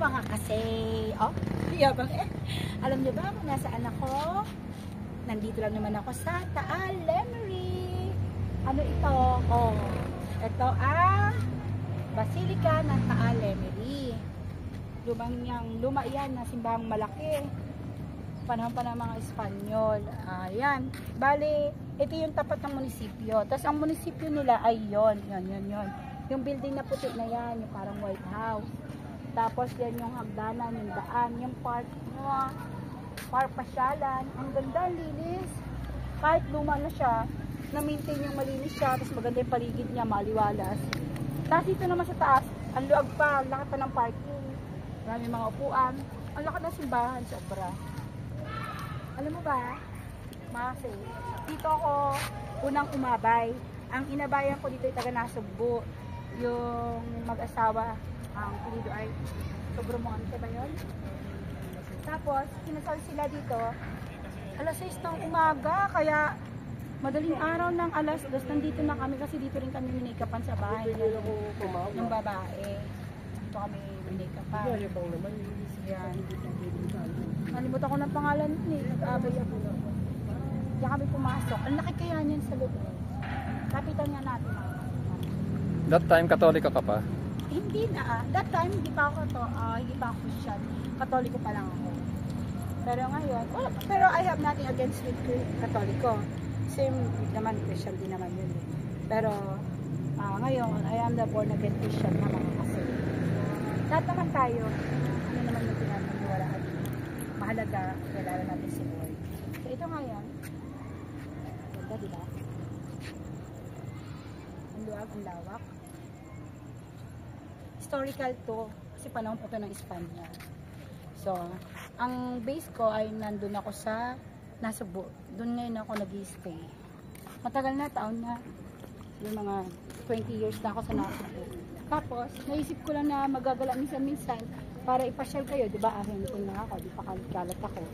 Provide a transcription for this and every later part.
mga kasi, oh, yabang eh. Alam niyo ba kung nasaan ako? Nandito lang naman ako sa Taal Lemery. Ano ito? Oh, ito Basilica ng Taal Lemery. Luma yan na simbahang malaki. Panahon pa ng mga Espanyol. Ayan. Bali, ito yung tapat ng munisipyo. Tapos ang munisipyo nila ay yon. Yung building na puti na yan, yung parang White House. Tapos yan yung hagdanan, yung daan, yung park pasyalan. Ang ganda, linis. Kahit luma na siya, na-maintain yung malinis siya, tapos maganda yung paligid niya, maliwalas. Tapos dito naman sa taas, ang luag pa, ang laki pa ng parking. Marami mga upuan. Ang laki ng simbahan, sobra. Alam mo ba, Mase, dito ako unang umabay. Ang inabayan ko dito ay taga Nasugbu. Yung mag-asawa, ang pilido ay Sobromante ba yun? Tapos, kinasal sila dito alas 6 ng umaga, kaya madaling araw ng alas 2 nandito na kami kasi dito rin kami minikapan sa bahay ng babae. Dito kami minikapan. Yan. Nalimutan ko ng pangalan nun eh. Nag-abay ako. Diyan kami pumasok. Ang laki kaya niyan sa loob. Kapitan nga natin. That time, Katoliko ka pa? Hindi na. That time, hindi pa ako Christian. Katoliko pa lang ako. Pero ngayon, pero I have nothing against with Katoliko. Same naman, Christian din naman yun. Pero ngayon, I am the born again Christian naman kasi. Lahat naman tayo, ano naman yung pinaniniwalaan. Mahalaga, kilala natin si Lord. So ito ngayon, ganda diba? Ang luwag, ang lawak. Historical to, kasi panahon po ito ng Espanya. So, ang base ko ay nandun ako sa Nasugbu. Doon ngayon ako nag-stay. Matagal na, taon na. Yung mga 20 years na ako sa Nasugbu. Tapos, naisip ko lang na magagala minsan-minsan para ipasyal kayo, di ba? Ahentin na ako, di pa kalat ako.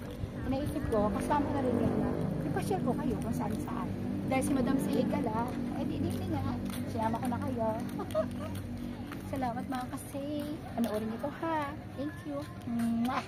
Naisip ko, kasama na rin yun na ipasyal ko kayo kung saan-saan. Dahil si Madam Siligala, di nga. Sinama ko na kayo. Salamat mga kasi. Panoorin niyo to ha. Thank you. Mwah!